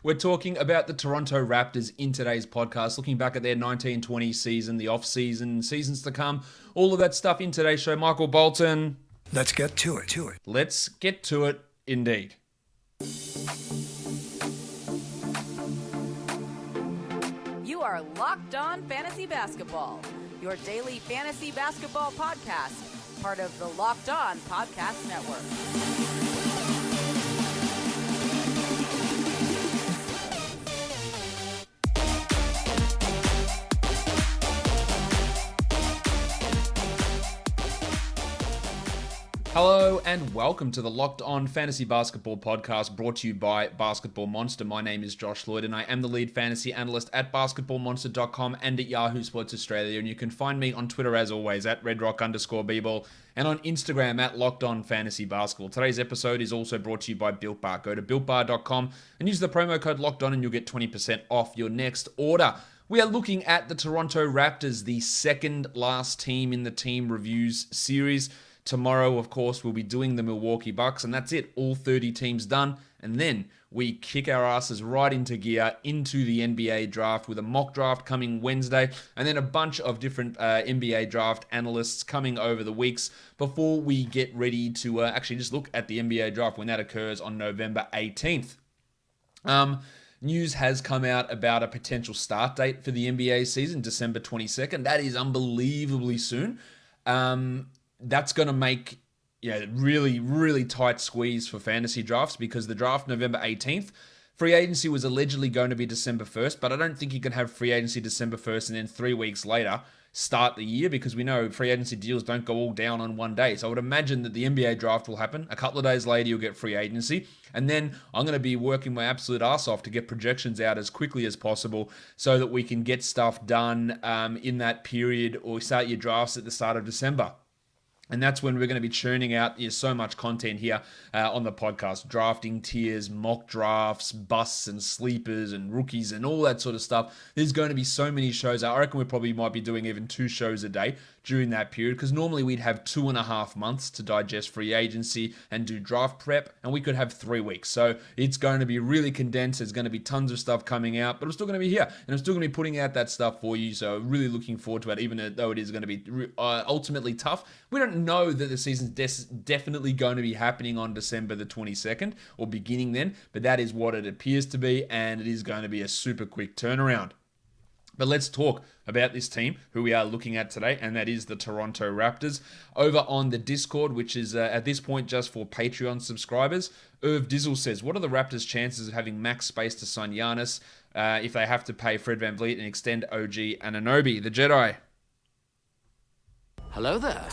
We're talking about the Toronto Raptors in today's podcast, looking back at their 1920 season, the off-season, seasons to come, all of that stuff in today's show. Michael Bolton. Let's get to it. Let's get to it, indeed. You are Locked On Fantasy Basketball, your daily fantasy basketball podcast, part of the Locked On Podcast Network. Hello and welcome to the Locked On Fantasy Basketball podcast brought to you by Basketball Monster. My name is Josh Lloyd and I am the lead fantasy analyst at basketballmonster.com and at Yahoo Sports Australia. And you can find me on Twitter as always at redrock_bball and on Instagram at Locked On Fantasy Basketball. Today's episode is also brought to you by Built Bar. Go to builtbar.com and use the promo code Locked On and you'll get 20% off your next order. We are looking at the Toronto Raptors, the second last team in the team reviews series. Tomorrow, of course, we'll be doing the Milwaukee Bucks, and that's it. All 30 teams done. And then we kick our asses right into gear into the NBA draft with a mock draft coming Wednesday, and then a bunch of different NBA draft analysts coming over the weeks before we get ready to actually just look at the NBA draft when that occurs on November 18th. News has come out about a potential start date for the NBA season, December 22nd. That is unbelievably soon. That's going to make really, really tight squeeze for fantasy drafts because the draft November 18th, free agency was allegedly going to be December 1st, but I don't think you can have free agency December 1st and then 3 weeks later start the year because we know free agency deals don't go all down on one day. So I would imagine that the NBA draft will happen. A couple of days later, you'll get free agency. And then I'm going to be working my absolute ass off to get projections out as quickly as possible so that we can get stuff done in that period or start your drafts at the start of December. And that's when we're going to be churning out so much content here on the podcast. Drafting tiers, mock drafts, busts and sleepers and rookies and all that sort of stuff. There's going to be so many shows. I reckon we probably might be doing even 2 shows a day during that period because normally we'd have 2.5 months to digest free agency and do draft prep, and we could have 3 weeks. So it's going to be really condensed. There's going to be tons of stuff coming out, but I'm still going to be here and I'm still going to be putting out that stuff for you. So really looking forward to it, even though it is going to be ultimately tough. We don't know that the season's definitely going to be happening on December the 22nd or beginning then, but that is what it appears to be, and it is going to be a super quick turnaround. But let's talk about this team who we are looking at today, and that is the Toronto Raptors. Over on the Discord, which is at this point just for Patreon subscribers, Irv Dizzle says, what are the Raptors' chances of having max space to sign Giannis if they have to pay Fred VanVleet and extend OG Anunoby? The Jedi. Hello there.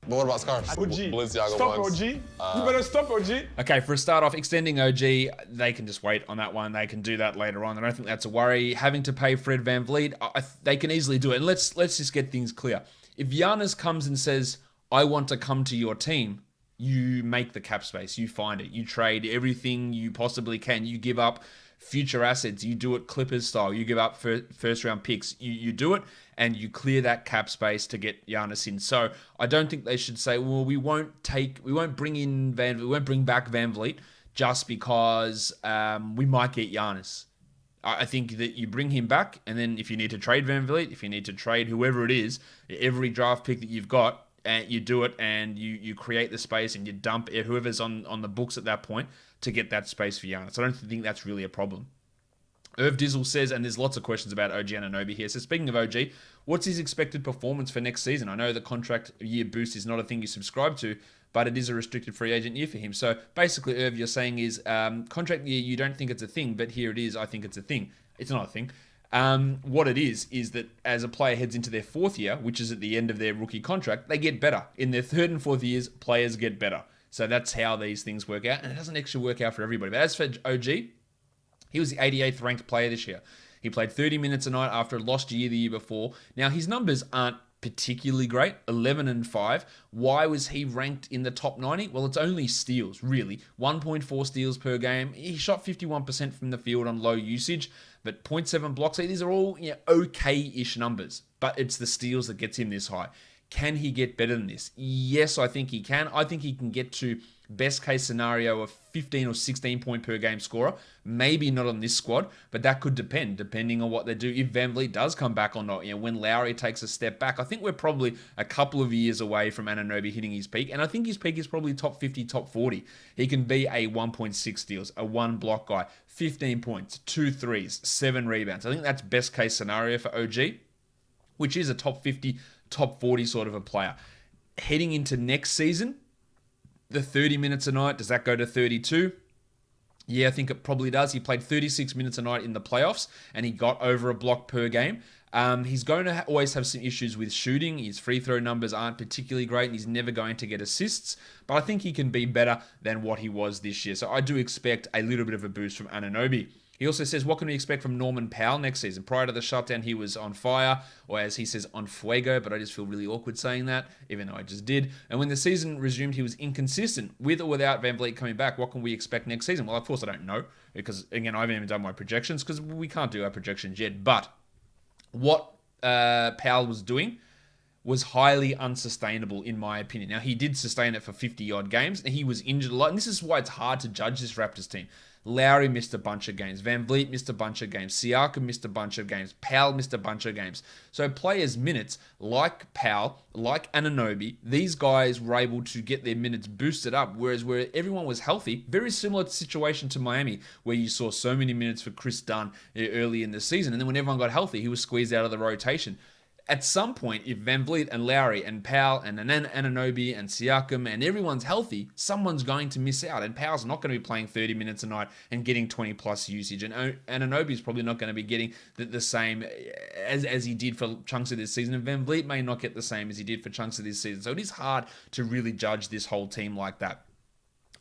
But what about scarves? OG. Balenciaga Stop ones. OG. You better stop OG. Okay, for a start off, extending OG, they can just wait on that one. They can do that later on. I don't think that's a worry. Having to pay Fred VanVleet, they can easily do it. And let's just get things clear. If Giannis comes and says, I want to come to your team, you make the cap space. You find it. You trade everything you possibly can. You give up future assets. You do it Clippers style. You give up first round picks. You do it and you clear that cap space to get Giannis in. So I don't think they should say, well, we won't bring back VanVleet just because we might get Giannis. I think that you bring him back, and then if you need to trade VanVleet, if you need to trade whoever it is, every draft pick that you've got, and you do it and you create the space and you dump whoever's on the books at that point to get that space for Giannis. I don't think that's really a problem. Irv Dizzle says, and there's lots of questions about OG Anunoby here. So speaking of OG, what's his expected performance for next season? I know the contract year boost is not a thing you subscribe to, but it is a restricted free agent year for him. So basically, Irv, you're saying is contract year, you don't think it's a thing, but here it is, I think it's a thing. It's not a thing. What it is that as a player heads into their 4th year, which is at the end of their rookie contract, they get better. In their 3rd and 4th years, players get better. So that's how these things work out, and it doesn't actually work out for everybody. But as for OG, he was the 88th ranked player this year. He played 30 minutes a night after a lost year the year before. Now, his numbers aren't particularly great, 11 and 5. Why was he ranked in the top 90? Well, it's only steals, really. 1.4 steals per game. He shot 51% from the field on low usage, but 0.7 blocks. These are all okay-ish numbers, but it's the steals that gets him this high. Can he get better than this? Yes, I think he can. I think he can get to best case scenario of 15 or 16 point per game scorer. Maybe not on this squad, but that could depending on what they do. If VanVleet does come back or not, when Lowry takes a step back, I think we're probably a couple of years away from Anunoby hitting his peak, and I think his peak is probably top 50, top 40. He can be a 1.6 steals, a 1 block guy, 15 points, 2 threes, 7 rebounds. I think that's best case scenario for OG, which is a top 50, top 40 sort of a player. Heading into next season, the 30 minutes a night, does that go to 32? Yeah, I think it probably does. He played 36 minutes a night in the playoffs, and he got over a block per game. He's going to always have some issues with shooting. His free throw numbers aren't particularly great, and he's never going to get assists. But I think he can be better than what he was this year. So I do expect a little bit of a boost from Anunoby. He also says, what can we expect from Norman Powell next season? Prior to the shutdown, he was on fire, or as he says, on fuego, but I just feel really awkward saying that, even though I just did. And when the season resumed, he was inconsistent. With or without VanVleet coming back, what can we expect next season? Well, of course I don't know, because, again, I haven't even done my projections, because we can't do our projections yet. But what Powell was doing was highly unsustainable, in my opinion. Now, he did sustain it for 50-odd games, and he was injured a lot, and this is why it's hard to judge this Raptors team. Lowry missed a bunch of games. VanVleet missed a bunch of games. Siakam missed a bunch of games. Powell missed a bunch of games. So players' minutes, like Powell, like Anunoby, these guys were able to get their minutes boosted up, whereas where everyone was healthy, very similar situation to Miami, where you saw so many minutes for Chris Dunn early in the season, and then when everyone got healthy, he was squeezed out of the rotation. At some point, if VanVleet and Lowry and Powell and Anunoby and Siakam and everyone's healthy, someone's going to miss out. And Powell's not going to be playing 30 minutes a night and getting 20 plus usage. And Anunoby's probably not going to be getting the same as he did for chunks of this season. And VanVleet may not get the same as he did for chunks of this season. So it is hard to really judge this whole team like that.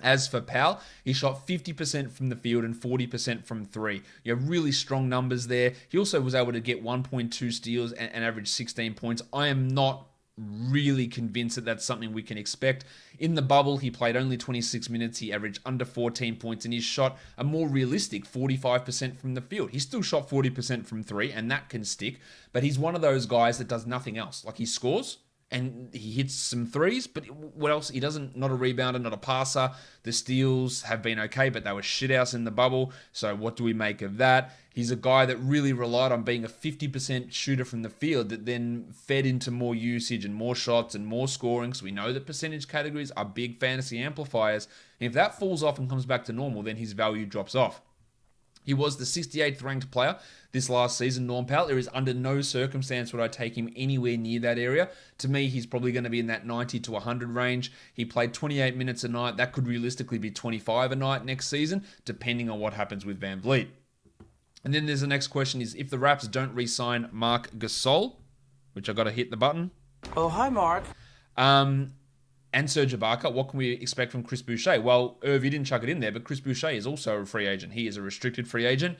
As for Powell, he shot 50% from the field and 40% from three. You have really strong numbers there. He also was able to get 1.2 steals and average 16 points. I am not really convinced that that's something we can expect. In the bubble, he played only 26 minutes. He averaged under 14 points, and he shot a more realistic 45% from the field. He still shot 40% from three, and that can stick. But he's one of those guys that does nothing else. Like, he scores and he hits some threes, but what else? He doesn't, not a rebounder, not a passer. The steals have been okay, but they were shithouse in the bubble. So what do we make of that? He's a guy that really relied on being a 50% shooter from the field that then fed into more usage and more shots and more scoring. So we know that percentage categories are big fantasy amplifiers. And if that falls off and comes back to normal, then his value drops off. He was the 68th ranked player this last season, Norm Powell. There is under no circumstance would I take him anywhere near that area. To me, he's probably going to be in that 90 to 100 range. He played 28 minutes a night. That could realistically be 25 a night next season, depending on what happens with VanVleet. And then there's the next question is, if the Raps don't re-sign Marc Gasol, which I got to hit the button. Oh, hi, Mark. And SERGE, what can we expect from Chris Boucher? Well, Irv, you didn't chuck it in there, but Chris Boucher is also a free agent. He is a restricted free agent.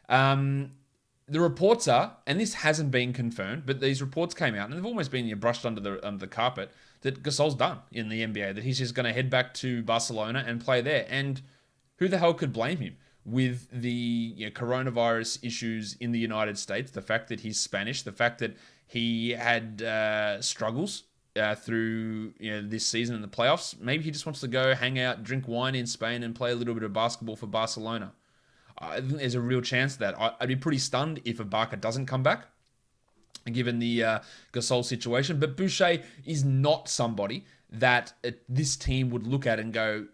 The reports are, and this hasn't been confirmed, but these reports came out, and they've almost been brushed under the carpet, that Gasol's done in the NBA, that he's just going to head back to Barcelona and play there. And who the hell could blame him? With the coronavirus issues in the United States, the fact that he's Spanish, the fact that he had struggles through this season in the playoffs. Maybe he just wants to go hang out, drink wine in Spain and play a little bit of basketball for Barcelona. I think there's a real chance of that. I'd be pretty stunned if BAKA doesn't come back, given the Gasol situation. But Boucher is not somebody that this team would look at and go,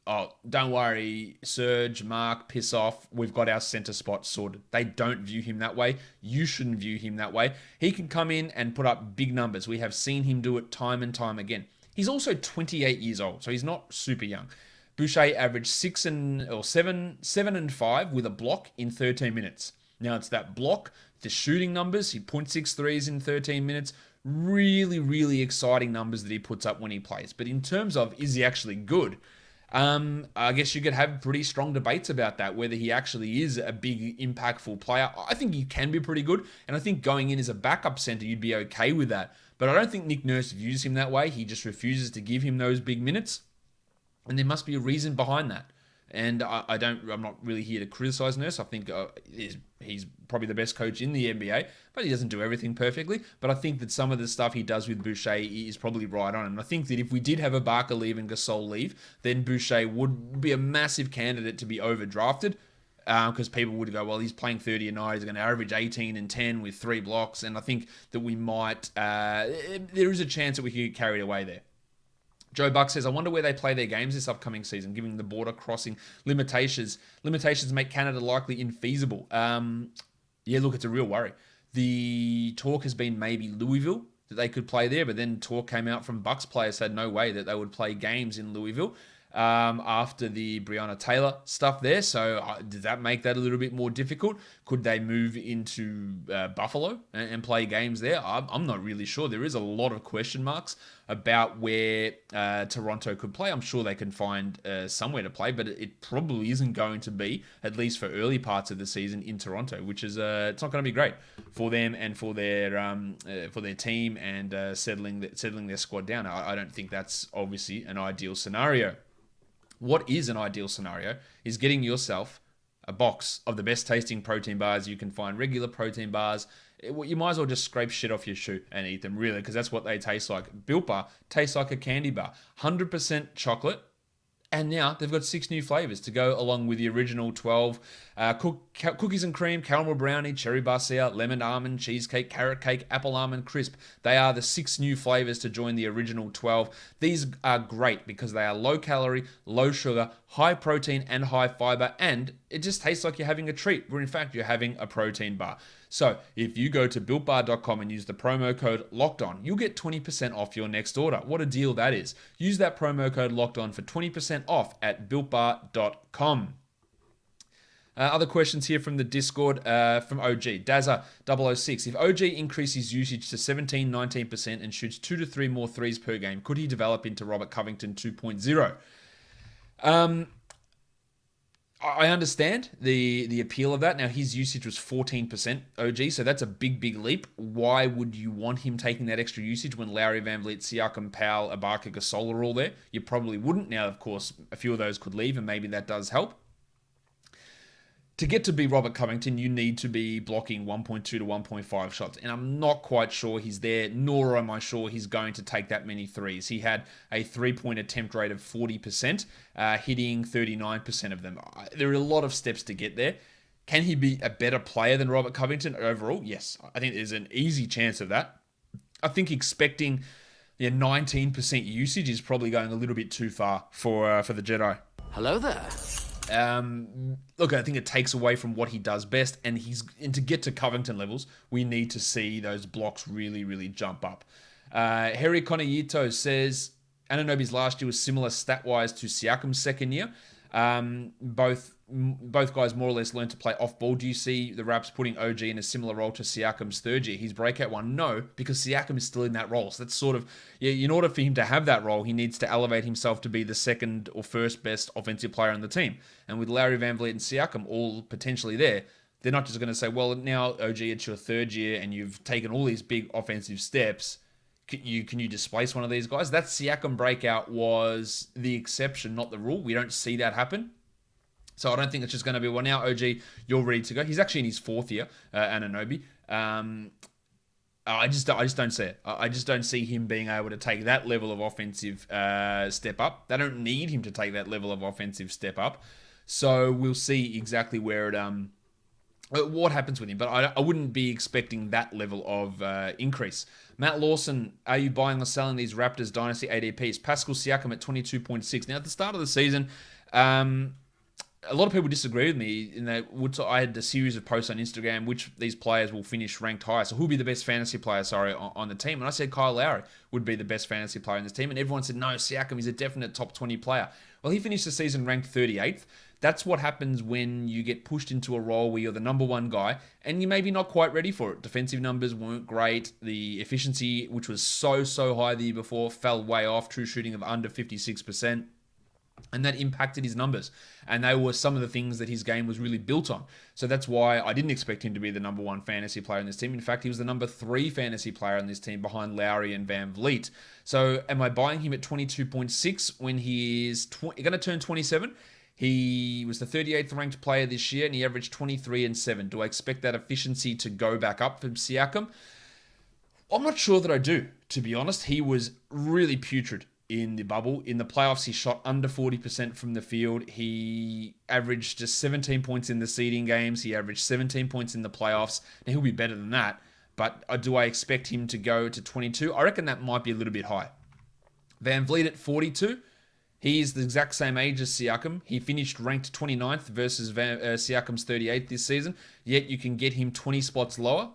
oh, don't worry, Serge, Mark, piss off. We've got our center spot sorted. They don't view him that way. You shouldn't view him that way. He can come in and put up big numbers. We have seen him do it time and time again. He's also 28 years old, so he's not super young. Boucher averaged 7 and 5 with a block in 13 minutes. Now it's that block, the shooting numbers. He 0.6 threes in 13 minutes. Really, really exciting numbers that he puts up when he plays. But in terms of, is he actually good? I guess you could have pretty strong debates about that, whether he actually is a big, impactful player. I think he can be pretty good, and I think going in as a backup center, you'd be okay with that. But I don't think Nick Nurse views him that way. He just refuses to give him those big minutes, and there must be a reason behind that. And I'm not really here to criticize Nurse. I think he's probably the best coach in the NBA, but he doesn't do everything perfectly. But I think that some of the stuff he does with Boucher is probably right on. And I think that if we did have a BAKA leave and GASOL leave, then Boucher would be a massive candidate to be overdrafted. Because people would go, well, he's playing 30 a night. He's going to average 18 and 10 with 3 blocks. And I think that we might, there is a chance that we could get carried away there. Joe Buck says, I wonder where they play their games this upcoming season, given the border crossing limitations make Canada likely infeasible. Yeah, look, it's a real worry. The talk has been maybe Louisville, that they could play there, but then talk came out from Bucks players said no way that they would play games in Louisville. After the Breonna Taylor stuff there. So did that make that a little bit more difficult? Could they move into Buffalo and play games there? I'm not really sure. There is a lot of question marks about where Toronto could play. I'm sure they can find somewhere to play, but it probably isn't going to be, at least for early parts of the season, in Toronto, which is it's not going to be great for them and for their team and settling their squad down. I don't think that's obviously an ideal scenario. What is an ideal scenario is getting yourself a box of the best tasting protein bars you can find, regular protein bars. You might as well just scrape shit off your shoe and eat them, really, because that's what they taste like. Built Bar tastes like a candy bar. 100% chocolate. And now they've got 6 new flavors to go along with the original 12. Cookies and cream, caramel brownie, cherry barcia, lemon almond, cheesecake, carrot cake, apple almond crisp. They are the 6 new flavors to join the original 12. These are great because they are low calorie, low sugar, high protein and high fiber. And it just tastes like you're having a treat, where in fact you're having a protein bar. So if you go to BuiltBar.com and use the promo code LOCKEDON, you'll get 20% off your next order. What a deal that is. Use that promo code LOCKEDON for 20% off at BuiltBar.com. Other questions here from the Discord from OG. Dazza006. If OG increases usage to 17-19% and shoots 2 to 3 more threes per game, could he develop into Robert Covington 2.0? I understand the appeal of that. Now, his usage was 14% OG, so that's a big, big leap. Why would you want him taking that extra usage when Lowry, VanVleet, Siakam, Powell, BAKA, GASOL are all there? You probably wouldn't. Now, of course, a few of those could leave, and maybe that does help. To get to be Robert Covington, you need to be blocking 1.2 to 1.5 shots. And I'm not quite sure he's there, nor am I sure he's going to take that many threes. He had a 3-point attempt rate of 40%, hitting 39% of them. There are a lot of steps to get there. Can he be a better player than Robert Covington overall? Yes, I think there's an easy chance of that. I think expecting 19% usage is probably going a little bit too far for the Jedi. Hello there. Look, I think it takes away from what he does best, and to get to Covington levels, we need to see those blocks really, really jump up. Harry Konayito says Anunoby's last year was similar stat-wise to Siakam's second year. Both guys more or less learned to play off-ball. Do you see the Raps putting OG in a similar role to Siakam's third year? His breakout one? No, because Siakam is still in that role. So that's sort of, in order for him to have that role, he needs to elevate himself to be the second or first best offensive player on the team. And with Lowry, VanVleet, and Siakam all potentially there, they're not just going to say, well, now, OG, it's your third year and you've taken all these big offensive steps. Can you displace one of these guys? That Siakam breakout was the exception, not the rule. We don't see that happen. So I don't think it's just going to be, well, now, OG, you're ready to go. He's actually in his fourth year, Anunoby. I just don't see it. I just don't see him being able to take that level of offensive step up. They don't need him to take that level of offensive step up. So we'll see exactly where what happens with him. But I wouldn't be expecting that level of increase. Matt Lawson, are you buying or selling these Raptors Dynasty ADPs? Pascal Siakam at 22.6. Now, at the start of the season, a lot of people disagree with me in that I had a series of posts on Instagram which these players will finish ranked higher. So who'll be the best fantasy player, on the team? And I said Kyle Lowry would be the best fantasy player in this team. And everyone said, no, Siakam is a definite top 20 player. Well, he finished the season ranked 38th. That's what happens when you get pushed into a role where you're the number one guy and you're maybe not quite ready for it. Defensive numbers weren't great. The efficiency, which was so high the year before, fell way off. True shooting of under 56%. And that impacted his numbers. And they were some of the things that his game was really built on. So that's why I didn't expect him to be the number one fantasy player in this team. In fact, he was the number 3 fantasy player in this team behind Lowry and VanVleet. So am I buying him at 22.6 when he is going to turn 27? He was the 38th ranked player this year, and he averaged 23 and 7. Do I expect that efficiency to go back up from Siakam? I'm not sure that I do, to be honest. He was really putrid in the bubble. In the playoffs, he shot under 40% from the field. He averaged just 17 points in the seeding games. He averaged 17 points in the playoffs. Now, he'll be better than that. But do I expect him to go to 22? I reckon that might be a little bit high. VanVleet at 42. He is the exact same age as Siakam. He finished ranked 29th versus Siakam's 38th this season. Yet you can get him 20 spots lower.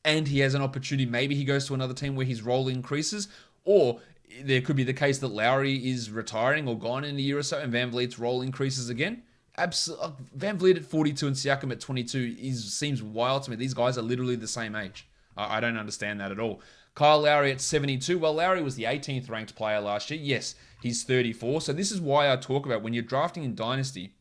And he has an opportunity. Maybe he goes to another team where his role increases. Or there could be the case that Lowry is retiring or gone in a year or so and VanVleet's role increases again. VanVleet at 42 and Siakam at 22 seems wild to me. These guys are literally the same age. I don't understand that at all. Kyle Lowry at 72. Well, Lowry was the 18th ranked player last year. Yes, he's 34. So this is why I talk about when you're drafting in Dynasty,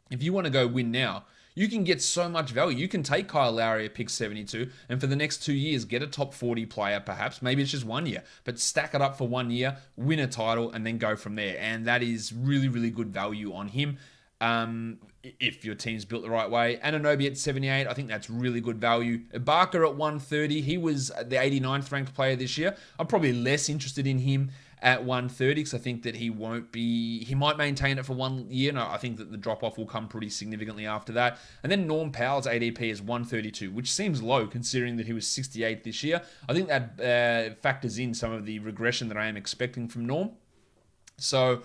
if you want to go win now, you can get so much value. You can take Kyle Lowry at pick 72 and for the next 2 years, get a top 40 player perhaps. Maybe it's just 1 year, but stack it up for 1 year, win a title, and then go from there. And that is really, really good value on him. If your team's built the right way. Anunoby at 78, I think that's really good value. BAKA at 130, he was the 89th ranked player this year. I'm probably less interested in him at 130 because I think that he might maintain it for 1 year. No, I think that the drop-off will come pretty significantly after that. And then Norm Powell's ADP is 132, which seems low considering that he was 68th this year. I think that factors in some of the regression that I am expecting from Norm. So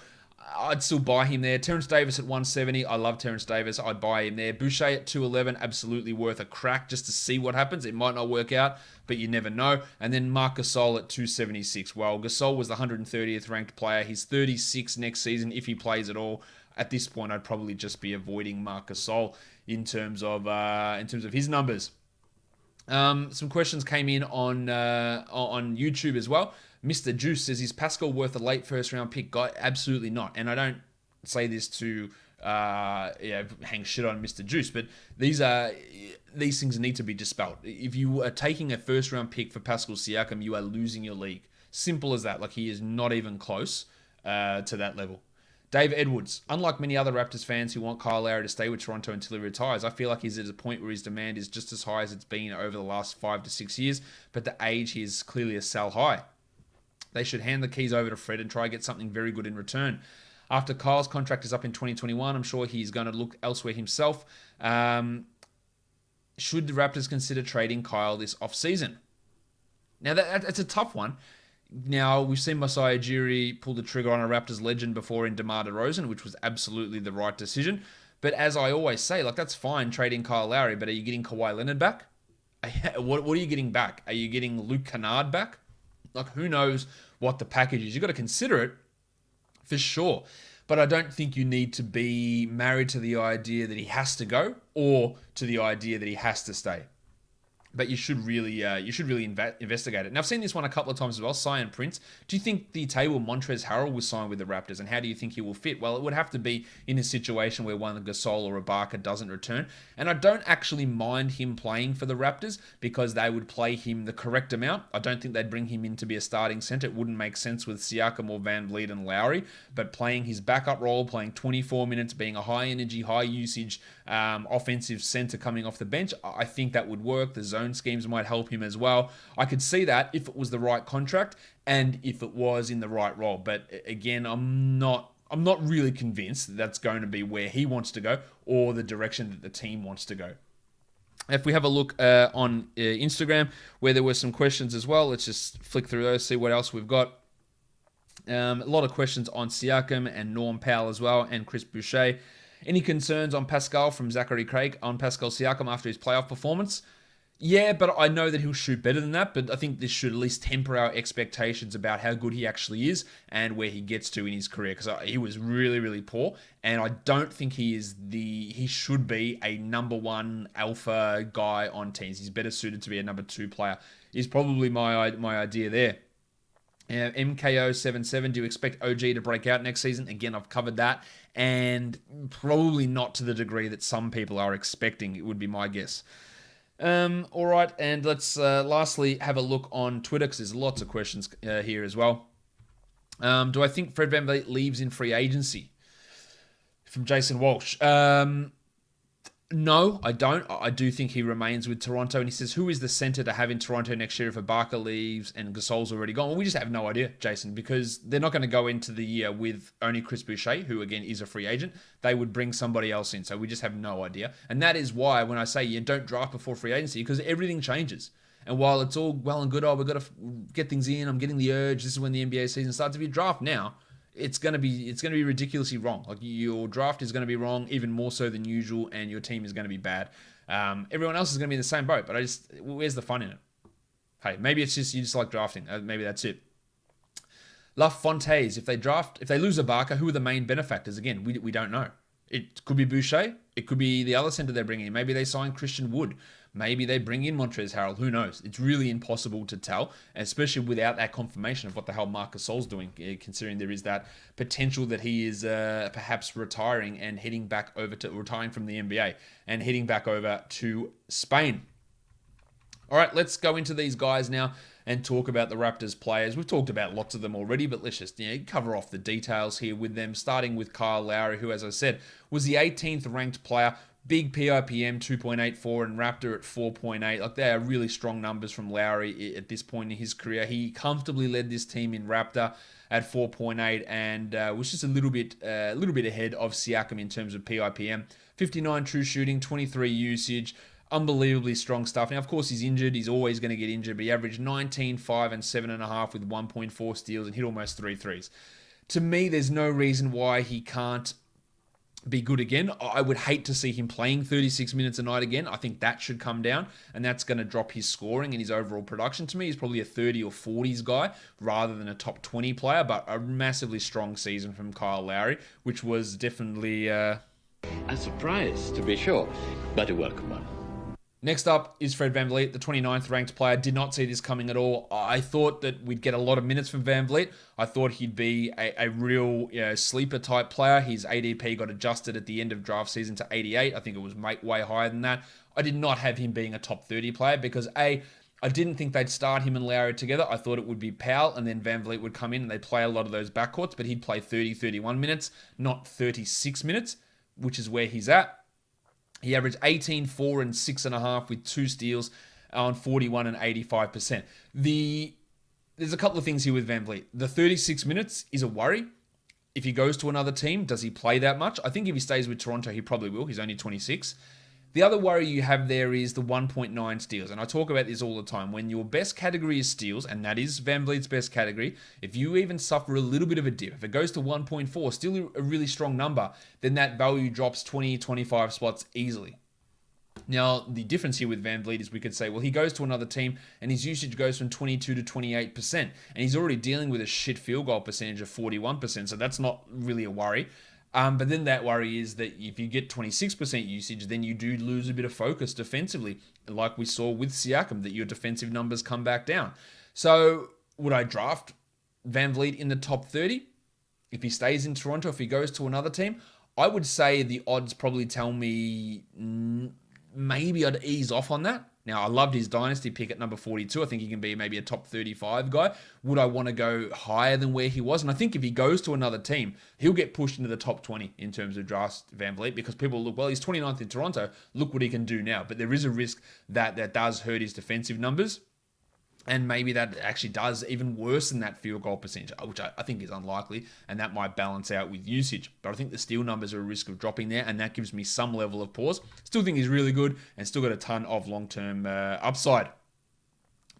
I'd still buy him there. Terence Davis at 170. I love Terence Davis. I'd buy him there. Boucher at 211. Absolutely worth a crack just to see what happens. It might not work out, but you never know. And then Marc Gasol at 276. Well, Gasol was the 130th ranked player. He's 36 next season if he plays at all. At this point, I'd probably just be avoiding Marc Gasol in terms of his numbers. Some questions came in on YouTube as well. Mr. Juice says, is Pascal worth a late first round pick? Guy, absolutely not. And I don't say this to hang shit on Mr. Juice, but these things need to be dispelled. If you are taking a first round pick for Pascal Siakam, you are losing your league. Simple as that. Like, he is not even close to that level. Dave Edwards, unlike many other Raptors fans who want Kyle Lowry to stay with Toronto until he retires, I feel like he's at a point where his demand is just as high as it's been over the last 5 to 6 years, but the age is clearly a sell high. They should hand the keys over to Fred and try to get something very good in return. After Kyle's contract is up in 2021, I'm sure he's going to look elsewhere himself. Should the Raptors consider trading Kyle this offseason? Now, that's a tough one. Now, we've seen Masai Ujiri pull the trigger on a Raptors legend before in DeMar DeRozan, which was absolutely the right decision. But as I always say, like, that's fine trading Kyle Lowry, but are you getting Kawhi Leonard back? What are you getting back? Are you getting Luke Kennard back? Like, who knows what the package is? You've got to consider it for sure. But I don't think you need to be married to the idea that he has to go or to the idea that he has to stay. But you should really investigate it. Now, I've seen this one a couple of times as well. Cyan Prince. Do you think the table Montrezl Harrell will sign with the Raptors, and how do you think he will fit? Well, it would have to be in a situation where one of Gasol or BAKA doesn't return. And I don't actually mind him playing for the Raptors because they would play him the correct amount. I don't think they'd bring him in to be a starting center. It wouldn't make sense with Siakam or VanVleet and Lowry. But playing his backup role, playing 24 minutes, being a high energy, high usage offensive center coming off the bench, I think that would work. The zone schemes might help him as well. I could see that if it was the right contract and if it was in the right role. But again, I'm not really convinced that that's going to be where he wants to go or the direction that the team wants to go. If we have a look on Instagram, where there were some questions as well, let's just flick through those, see what else we've got. A lot of questions on Siakam and Norm Powell as well, and Chris Boucher. Any concerns on Pascal from Zachary Craig on Pascal Siakam after his playoff performance? Yeah, but I know that he'll shoot better than that, but I think this should at least temper our expectations about how good he actually is and where he gets to in his career, because he was really, really poor, and I don't think he should be a number one alpha guy on teams. He's better suited to be a number two player, is probably my idea there. MKO77, do you expect OG to break out next season? Again, I've covered that, and probably not to the degree that some people are expecting, it would be my guess. All right, and let's lastly have a look on Twitter, because there's lots of questions here as well. Do I think Fred VanVleet leaves in free agency? From Jason Walsh. No, I don't. I do think he remains with Toronto. And he says, who is the center to have in Toronto next year if BAKA leaves and GASOL's already gone? Well, we just have no idea, Jason, because they're not going to go into the year with only Chris Boucher, who, again, is a free agent. They would bring somebody else in. So we just have no idea. And that is why when I say you don't draft before free agency, because everything changes. And while it's all well and good, we've got to get things in, I'm getting the urge, this is when the NBA season starts. If you draft now, it's gonna be ridiculously wrong. Like, your draft is gonna be wrong, even more so than usual, and your team is gonna be bad. Everyone else is gonna be in the same boat, but where's the fun in it? Hey, maybe it's just you just like drafting. Maybe that's it. La Fontaise, if they lose BAKA, who are the main benefactors? Again, we don't know. It could be Boucher. It could be the other center they're bringing in. Maybe they sign Christian Wood. Maybe they bring in Montrezl Harrell. Who knows? It's really impossible to tell, especially without that confirmation of what the hell Marc Gasol's doing, considering there is that potential that he is perhaps retiring and retiring from the NBA and heading back over to Spain. All right, let's go into these guys now and talk about the Raptors players. We've talked about lots of them already, but let's just cover off the details here with them, starting with Kyle Lowry, who, as I said, was the 18th ranked player. Big PIPM, 2.84, and Raptor at 4.8. Like, they are really strong numbers from Lowry at this point in his career. He comfortably led this team in Raptor at 4.8 and was just a little bit ahead of Siakam in terms of PIPM. 59 true shooting, 23 usage. Unbelievably strong stuff. Now, of course, he's injured. He's always going to get injured, but he averaged 19, 5, and 7.5 with 1.4 steals and hit almost 3 threes. To me, there's no reason why he can't be good again. I would hate to see him playing 36 minutes a night again. I think that should come down, and that's going to drop his scoring and his overall production. To me, he's probably a 30 or 40s guy rather than a top 20 player, but a massively strong season from Kyle Lowry, which was definitely a surprise, to be sure, but a welcome one. Next up is Fred VanVleet, the 29th ranked player. Did not see this coming at all. I thought that we'd get a lot of minutes from VanVleet. I thought he'd be a real sleeper type player. His ADP got adjusted at the end of draft season to 88. I think it was way higher than that. I did not have him being a top 30 player because I didn't think they'd start him and Lowry together. I thought it would be Powell and then VanVleet would come in and they'd play a lot of those backcourts, but he'd play 30, 31 minutes, not 36 minutes, which is where he's at. He averaged 18, 4, and 6.5 with 2 steals on 41 and 85%. There's a couple of things here with VanVleet. The 36 minutes is a worry. If he goes to another team, does he play that much? I think if he stays with Toronto, he probably will. He's only 26. The other worry you have there is the 1.9 steals. And I talk about this all the time. When your best category is steals, and that is VanVleet's best category, if you even suffer a little bit of a dip, if it goes to 1.4, still a really strong number, then that value drops 20, 25 spots easily. Now, the difference here with VanVleet is we could say, well, he goes to another team and his usage goes from 22 to 28%. And he's already dealing with a shit field goal percentage of 41%. So that's not really a worry. But then that worry is that if you get 26% usage, then you do lose a bit of focus defensively, like we saw with Siakam, that your defensive numbers come back down. So would I draft VanVleet in the top 30? If he stays in Toronto, if he goes to another team, I would say the odds probably tell me maybe I'd ease off on that. Now, I loved his dynasty pick at number 42. I think he can be maybe a top 35 guy. Would I want to go higher than where he was? And I think if he goes to another team, he'll get pushed into the top 20 in terms of draft VanVleet because people look, well, he's 29th in Toronto. Look what he can do now. But there is a risk that does hurt his defensive numbers. And maybe that actually does even worse than that field goal percentage, which I think is unlikely, and that might balance out with usage. But I think the steal numbers are a risk of dropping there, and that gives me some level of pause. Still think he's really good, and still got a ton of long-term upside.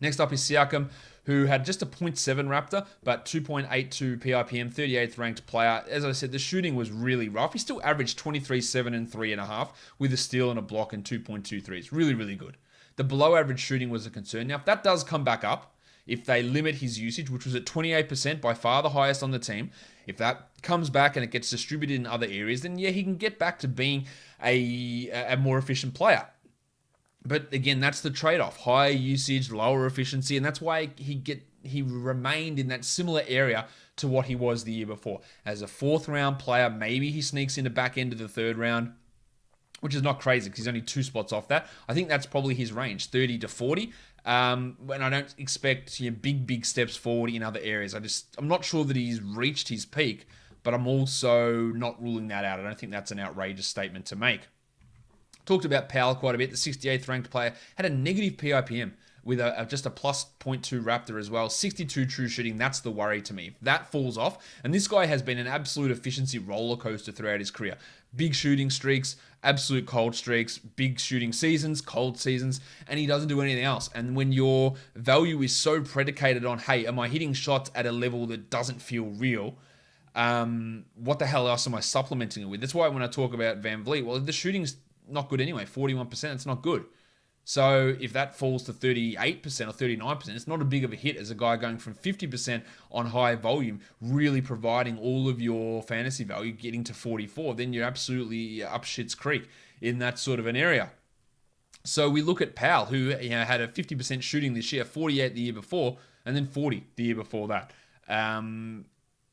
Next up is Siakam, who had just a 0.7 Raptor, but 2.82 PIPM, 38th ranked player. As I said, the shooting was really rough. He still averaged 23, 7, and 3.5 with a steal and a block and 2.23. It's really, really good. The below average shooting was a concern. Now, if that does come back up, if they limit his usage, which was at 28%, by far the highest on the team, if that comes back and it gets distributed in other areas, then yeah, he can get back to being a more efficient player. But again, that's the trade-off. Higher usage, lower efficiency, and that's why he remained in that similar area to what he was the year before. As a 4th round player, maybe he sneaks in the back end of the 3rd round, which is not crazy because he's only 2 spots off that. I think that's probably his range, 30 to 40. And I don't expect big steps forward in other areas. I'm not sure that he's reached his peak, but I'm also not ruling that out. I don't think that's an outrageous statement to make. Talked about Powell quite a bit. The 68th ranked player had a negative PIPM with just a plus 0.2 Raptor as well. 62 true shooting, that's the worry to me. If that falls off, and this guy has been an absolute efficiency roller coaster throughout his career. Big shooting streaks, absolute cold streaks, big shooting seasons, cold seasons, and he doesn't do anything else. And when your value is so predicated on, hey, am I hitting shots at a level that doesn't feel real? What the hell else am I supplementing it with? That's why when I talk about VanVleet, well, the shooting's not good anyway. 41%, it's not good. So if that falls to 38% or 39%, it's not as big of a hit as a guy going from 50% on high volume, really providing all of your fantasy value, getting to 44. Then you're absolutely up shit's creek in that sort of an area. So we look at Powell, who had a 50% shooting this year, 48 the year before, and then 40 the year before that.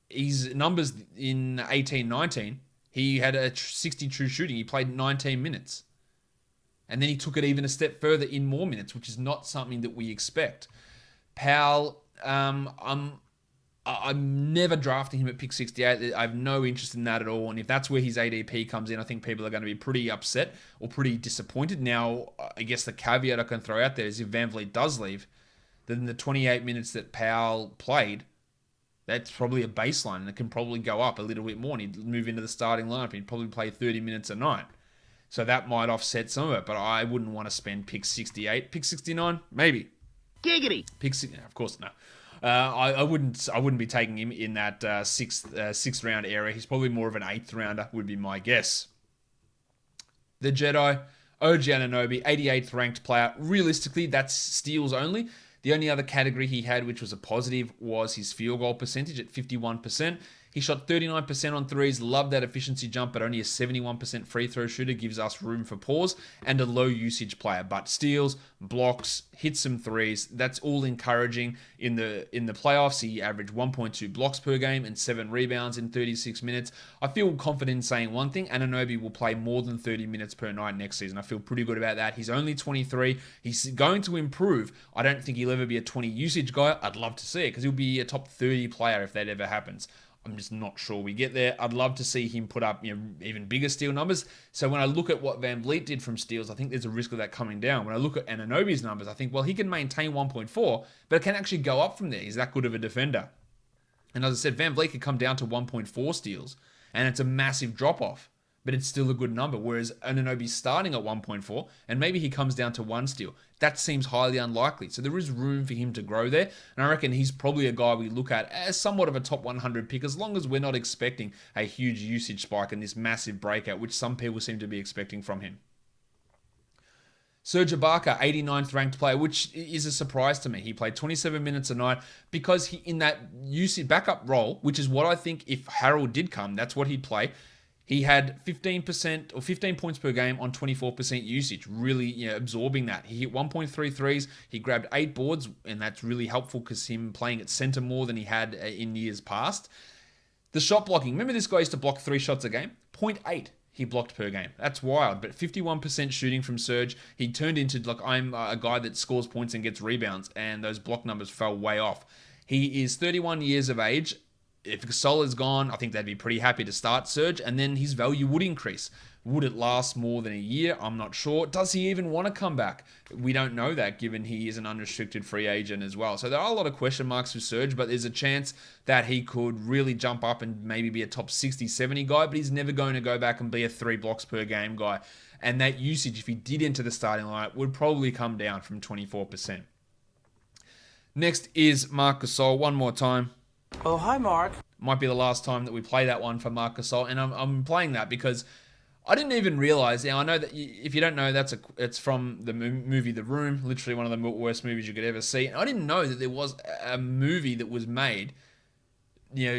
His numbers in 18-19, he had a 60 true shooting. He played 19 minutes. And then he took it even a step further in more minutes, which is not something that we expect. Powell, I'm never drafting him at pick 68. I have no interest in that at all. And if that's where his ADP comes in, I think people are going to be pretty upset or pretty disappointed. Now, I guess the caveat I can throw out there is if VanVleet does leave, then the 28 minutes that Powell played, that's probably a baseline, and it can probably go up a little bit more. And he'd move into the starting lineup. He'd probably play 30 minutes a night. So that might offset some of it, but I wouldn't want to spend pick 68. Pick 69, maybe. Giggity. Pick 60, of course, no. I wouldn't be taking him in that sixth round area. He's probably more of an 8th rounder, would be my guess. The Jedi, OG Anunoby, 88th ranked player. Realistically, that's steals only. The only other category he had, which was a positive, was his field goal percentage at 51%. He shot 39% on threes, loved that efficiency jump, but only a 71% free throw shooter gives us room for pause, and a low usage player. But steals, blocks, hits some threes, that's all encouraging. In the playoffs, he averaged 1.2 blocks per game and 7 rebounds in 36 minutes. I feel confident in saying one thing, Anunoby will play more than 30 minutes per night next season. I feel pretty good about that. He's only 23. He's going to improve. I don't think he'll ever be a 20 usage guy. I'd love to see it because he'll be a top 30 player if that ever happens. I'm just not sure we get there. I'd love to see him put up even bigger steal numbers. So when I look at what VanVleet did from steals, I think there's a risk of that coming down. When I look at Anunoby's numbers, I think, well, he can maintain 1.4, but it can actually go up from there. He's that good of a defender. And as I said, VanVleet could come down to 1.4 steals, and it's a massive drop-off, but it's still a good number. Whereas Anunoby's starting at 1.4, and maybe he comes down to 1 steal. That seems highly unlikely. So there is room for him to grow there. And I reckon he's probably a guy we look at as somewhat of a top 100 pick, as long as we're not expecting a huge usage spike and this massive breakout, which some people seem to be expecting from him. SERGE, 89th ranked player, which is a surprise to me. He played 27 minutes a night because he, in that usage backup role, which is what I think if Harold did come, that's what he'd play. He had 15% or 15 points per game on 24% usage, really absorbing that. He hit 1.3 threes. He grabbed 8 boards, and that's really helpful because him playing at center more than he had in years past. The shot blocking. Remember this guy used to block 3 shots a game? 0.8 he blocked per game. That's wild. But 51% shooting from SERGE. He turned into, I'm a guy that scores points and gets rebounds, and those block numbers fell way off. He is 31 years of age. If GASOL is gone, I think they'd be pretty happy to start SERGE, and then his value would increase. Would it last more than a year? I'm not sure. Does he even want to come back? We don't know that, given he is an unrestricted free agent as well. So there are a lot of question marks with SERGE, but there's a chance that he could really jump up and maybe be a top 60, 70 guy, but he's never going to go back and be a 3 blocks per game guy. And that usage, if he did enter the starting lineup, would probably come down from 24%. Next is Marc Gasol. One more time. Oh, hi, Mark. Might be the last time that we play that one for Marc Gasol, and I'm playing that because I didn't even realize. Now I know that if you don't know, it's from the movie The Room, literally one of the worst movies you could ever see. And I didn't know that there was a movie that was made,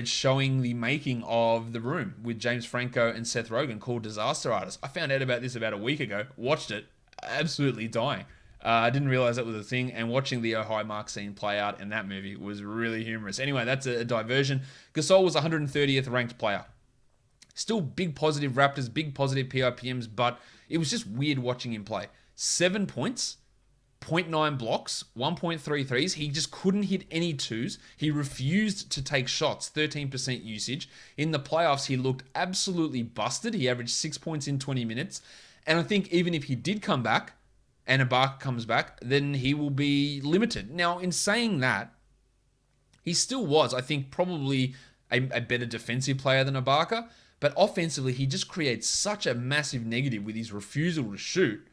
showing the making of The Room with James Franco and Seth Rogen called Disaster Artist. I found out about this about a week ago. Watched it, absolutely dying. I didn't realize that was a thing, and watching the Oh Hi Mark scene play out in that movie was really humorous. Anyway, that's a diversion. Gasol was 130th ranked player. Still big positive Raptors, big positive PIPMs, but it was just weird watching him play. 7 points, 0.9 blocks, 1.3 threes. He just couldn't hit any twos. He refused to take shots, 13% usage. In the playoffs, he looked absolutely busted. He averaged 6 points in 20 minutes. And I think even if he did come back, and Ibaka comes back, then he will be limited. Now, in saying that, he still was, I think, probably a better defensive player than Ibaka. But offensively, he just creates such a massive negative with his refusal to shoot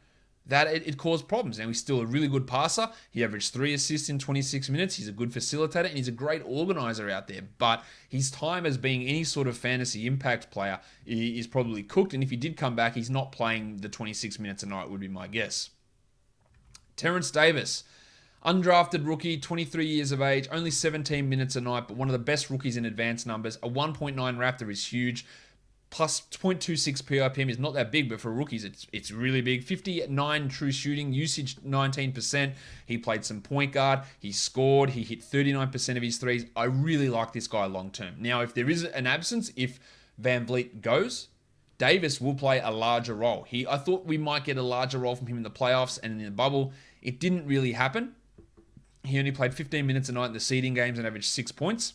that it caused problems. Now, he's still a really good passer. He averaged 3 assists in 26 minutes. He's a good facilitator, and he's a great organizer out there. But his time as being any sort of fantasy impact player is probably cooked. And if he did come back, he's not playing the 26 minutes a night, would be my guess. Terence Davis, undrafted rookie, 23 years of age, only 17 minutes a night, but one of the best rookies in advanced numbers. A 1.9 Raptor is huge. Plus 0.26 PIPM is not that big, but for rookies, it's really big. 59 true shooting, usage 19%. He played some point guard. He scored. He hit 39% of his threes. I really like this guy long term. Now, if there is an absence, if VanVleet goes, Davis will play a larger role. I thought we might get a larger role from him in the playoffs and in the bubble. It didn't really happen. He only played 15 minutes a night in the seeding games and averaged 6 points.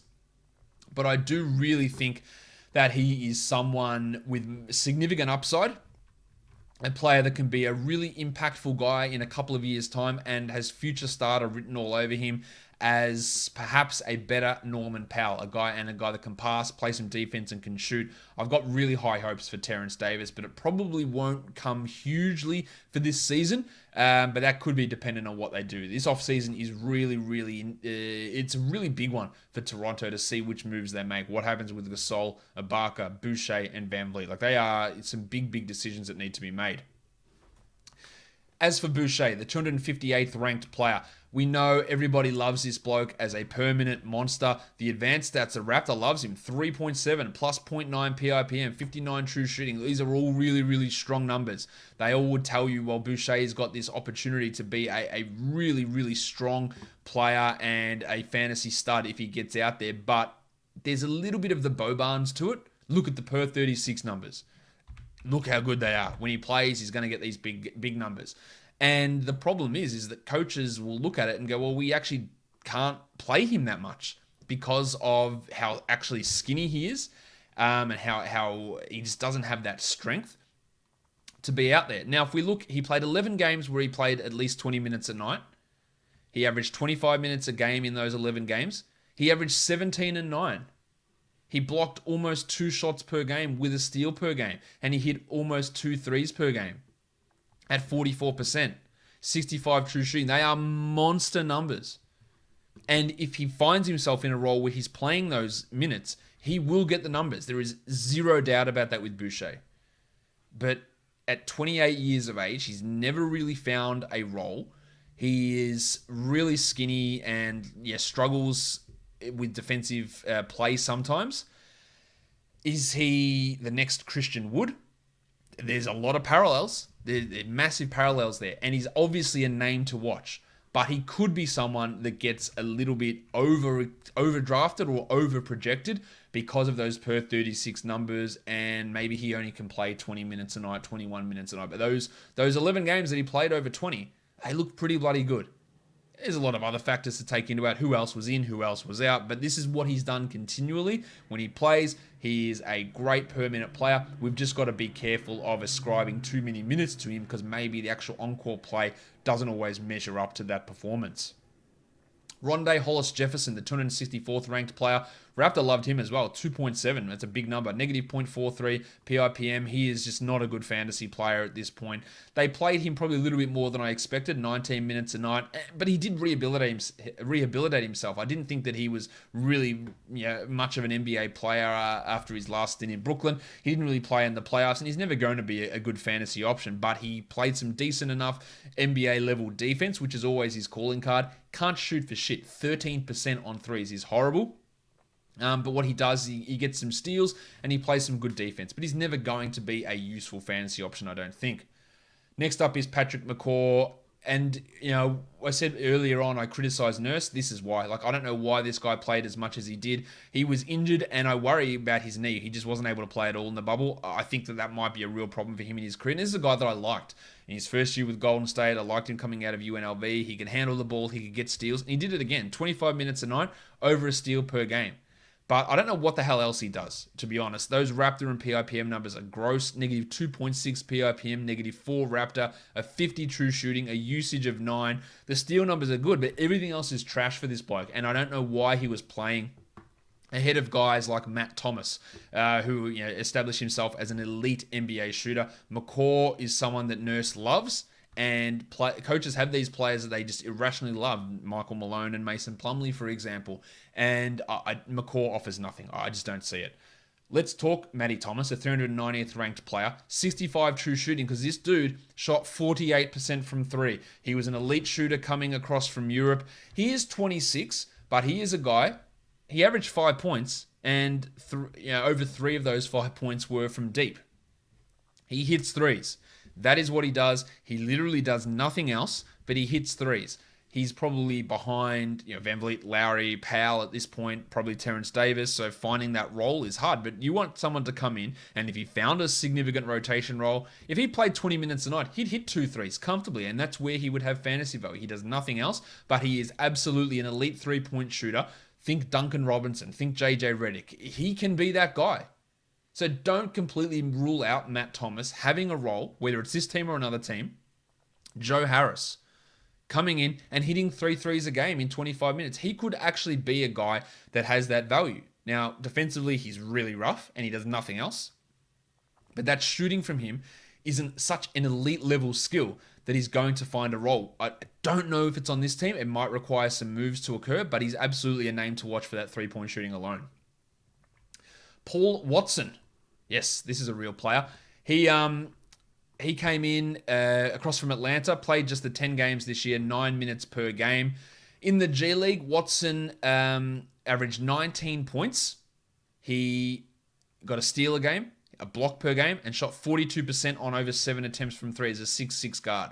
But I do really think that he is someone with significant upside, a player that can be a really impactful guy in a couple of years' time and has future starter written all over him as perhaps a better Norman Powell, a guy that can pass, play some defense, and can shoot. I've got really high hopes for Terence Davis, but it probably won't come hugely for this season, but that could be dependent on what they do. This offseason is it's a really big one for Toronto to see which moves they make, what happens with GASOL, BAKA, Boucher, and VanVleet. They are some big decisions that need to be made. As for Boucher, the 258th ranked player, we know everybody loves this bloke as a permanent monster. The advanced stats, the Raptor loves him. 3.7 plus 0.9 PIPM, 59 true shooting. These are all really strong numbers. They all would tell you, well, Boucher's got this opportunity to be a really strong player and a fantasy stud if he gets out there. But there's a little bit of the Bobans to it. Look at the per 36 numbers. Look how good they are. When he plays, he's going to get these big numbers. And the problem is that coaches will look at it and go, well, we actually can't play him that much because of how actually skinny he is, and how he just doesn't have that strength to be out there. Now, if we look, he played 11 games where he played at least 20 minutes a night. He averaged 25 minutes a game in those 11 games. He averaged 17 and 9. He blocked almost 2 shots per game with a steal per game, and he hit almost 2 threes per game at 44%, 65 true shooting. They are monster numbers. And if he finds himself in a role where he's playing those minutes, he will get the numbers. There is zero doubt about that with Boucher. But at 28 years of age, he's never really found a role. He is really skinny and struggles with defensive play sometimes. Is he the next Christian Wood? There's a lot of parallels. There are massive parallels there. And he's obviously a name to watch. But he could be someone that gets a little bit overdrafted or over-projected because of those per 36 numbers, and maybe he only can play 20 minutes a night, 21 minutes a night. But those 11 games that he played over 20, they look pretty bloody good. There's a lot of other factors to take into account, who else was in, who else was out, but this is what he's done continually. When he plays, he is a great per-minute player. We've just got to be careful of ascribing too many minutes to him because maybe the actual on-court play doesn't always measure up to that performance. Rondé Hollis-Jefferson, the 264th ranked player. Raptor loved him as well, 2.7. That's a big number. Negative 0.43 PIPM. He is just not a good fantasy player at this point. They played him probably a little bit more than I expected, 19 minutes a night, but he did rehabilitate himself. I didn't think that he was really much of an NBA player after his last stint in Brooklyn. He didn't really play in the playoffs, and he's never going to be a good fantasy option, but he played some decent enough NBA-level defense, which is always his calling card. Can't shoot for shit. 13% on threes is horrible. But what he does, he gets some steals and he plays some good defense. But he's never going to be a useful fantasy option, I don't think. Next up is Patrick McCaw. And, I said earlier on, I criticized Nurse. This is why. I don't know why this guy played as much as he did. He was injured, and I worry about his knee. He just wasn't able to play at all in the bubble. I think that might be a real problem for him in his career. And this is a guy that I liked. In his first year with Golden State, I liked him coming out of UNLV. He can handle the ball. He could get steals. And he did it again. 25 minutes a night, over a steal per game. But I don't know what the hell else he does, to be honest. Those Raptor and PIPM numbers are gross. Negative 2.6 PIPM, negative 4 Raptor, a 50 true shooting, a usage of 9. The steal numbers are good, but everything else is trash for this bloke. And I don't know why he was playing ahead of guys like Matt Thomas, who established himself as an elite NBA shooter. McCaw is someone that Nurse loves. And coaches have these players that they just irrationally love. Michael Malone and Mason Plumlee, for example. And McCaw offers nothing. I just don't see it. Let's talk Matty Thomas, a 390th ranked player. 65 true shooting, because this dude shot 48% from 3. He was an elite shooter coming across from Europe. He is 26, but he is a guy. He averaged 5 points, and over 3 of those 5 points were from deep. He hits threes. That is what he does. He literally does nothing else, but he hits threes. He's probably behind VanVleet, Lowry, Powell at this point, probably Terence Davis. So finding that role is hard. But you want someone to come in, and if he found a significant rotation role, if he played 20 minutes a night, he'd hit 2 threes comfortably, and that's where he would have fantasy value. He does nothing else, but he is absolutely an elite 3-point shooter. Think Duncan Robinson, think JJ Redick. He can be that guy. So don't completely rule out Matt Thomas having a role, whether it's this team or another team. Joe Harris coming in and hitting 3 threes a game in 25 minutes. He could actually be a guy that has that value. Now, defensively, he's really rough and he does nothing else. But that shooting from him isn't such an elite level skill that he's going to find a role. I don't know if it's on this team. It might require some moves to occur, but he's absolutely a name to watch for that 3-point shooting alone. Paul Watson. Yes, this is a real player. He came in across from Atlanta, played just the 10 games this year, 9 minutes per game. In the G League, Watson averaged 19 points. He got a steal a game, a block per game, and shot 42% on over 7 attempts from 3 as a 6'6 guard.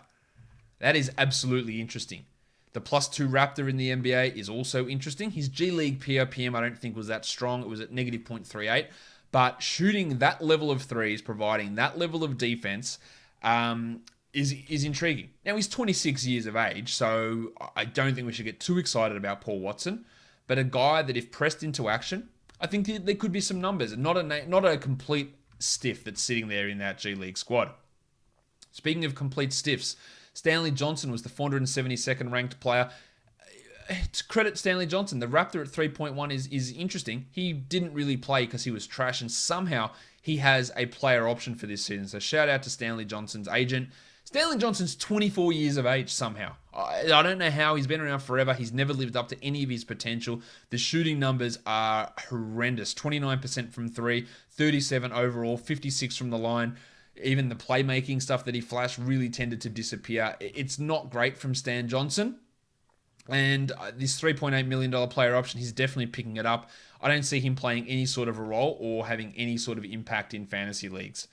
That is absolutely interesting. The +2 Raptor in the NBA is also interesting. His G League POPM I don't think was that strong. It was at negative 0.38. But shooting that level of threes, providing that level of defense, is intriguing. Now, he's 26 years of age, so I don't think we should get too excited about Paul Watson. But a guy that, if pressed into action, I think there could be some numbers, and not a complete stiff that's sitting there in that G League squad. Speaking of complete stiffs, Stanley Johnson was the 472nd ranked player. To credit Stanley Johnson, the Raptor at 3.1 is interesting. He didn't really play because he was trash, and somehow he has a player option for this season. So shout out to Stanley Johnson's agent. Stanley Johnson's 24 years of age somehow. I don't know how. He's been around forever. He's never lived up to any of his potential. The shooting numbers are horrendous. 29% from 3, 37 overall, 56 from the line. Even the playmaking stuff that he flashed really tended to disappear. It's not great from Stan Johnson. And this $3.8 million player option, he's definitely picking it up. I don't see him playing any sort of a role or having any sort of impact in fantasy leagues.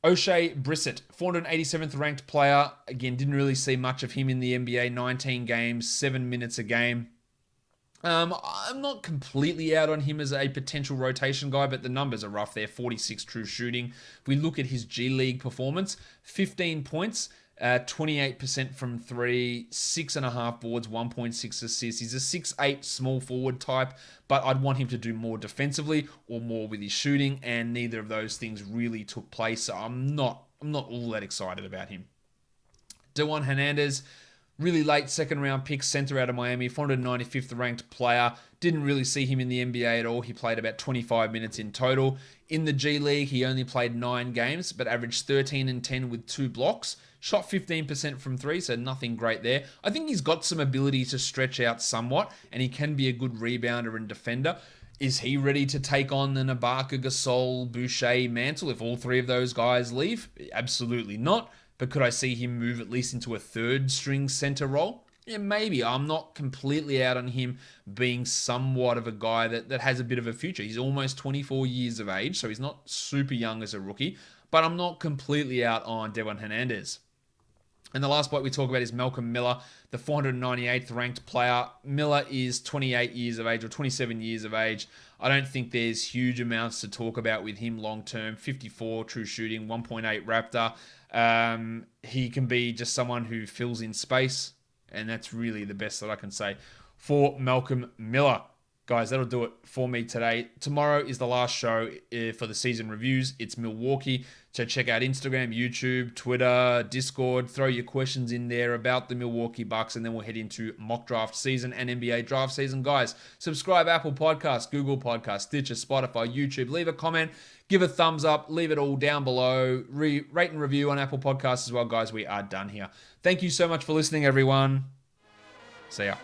OSHAE BRISSETT, 487th ranked player. Again, didn't really see much of him in the NBA. 19 games, 7 minutes a game. I'm not completely out on him as a potential rotation guy, but the numbers are rough there. 46 true shooting. If we look at his G League performance, 15 points, 28% from 3, 6.5 boards, 1.6 assists. He's a 6'8 small forward type, but I'd want him to do more defensively or more with his shooting, and neither of those things really took place, so I'm not all that excited about him. DEWAN HERNANDEZ, really late second round pick, center out of Miami, 495th ranked player. Didn't really see him in the NBA at all. He played about 25 minutes in total. In the G League, he only played 9 games, but averaged 13 and 10 with 2 blocks. Shot 15% from 3, so nothing great there. I think he's got some ability to stretch out somewhat, and he can be a good rebounder and defender. Is he ready to take on the BAKA, GASOL, Boucher mantle if all 3 of those guys leave? Absolutely not. But could I see him move at least into a 3rd string center role? Yeah, maybe. I'm not completely out on him being somewhat of a guy that has a bit of a future. He's almost 24 years of age, so he's not super young as a rookie. But I'm not completely out on DEWAN HERNANDEZ. And the last bloke we talk about is Malcolm Miller, the 498th ranked player. Miller is 28 years of age or 27 years of age. I don't think there's huge amounts to talk about with him long term. 54 true shooting, 1.8 Raptor. He can be just someone who fills in space, and that's really the best that I can say for Malcolm Miller. Guys, that'll do it for me today. Tomorrow is the last show for the season reviews. It's Milwaukee. So check out Instagram, YouTube, Twitter, Discord. Throw your questions in there about the Milwaukee Bucks, and then we'll head into mock draft season and NBA draft season. Guys, subscribe Apple Podcasts, Google Podcasts, Stitcher, Spotify, YouTube. Leave a comment, give a thumbs up, leave it all down below. Rate and review on Apple Podcasts as well, guys. We are done here. Thank you so much for listening, everyone. See ya.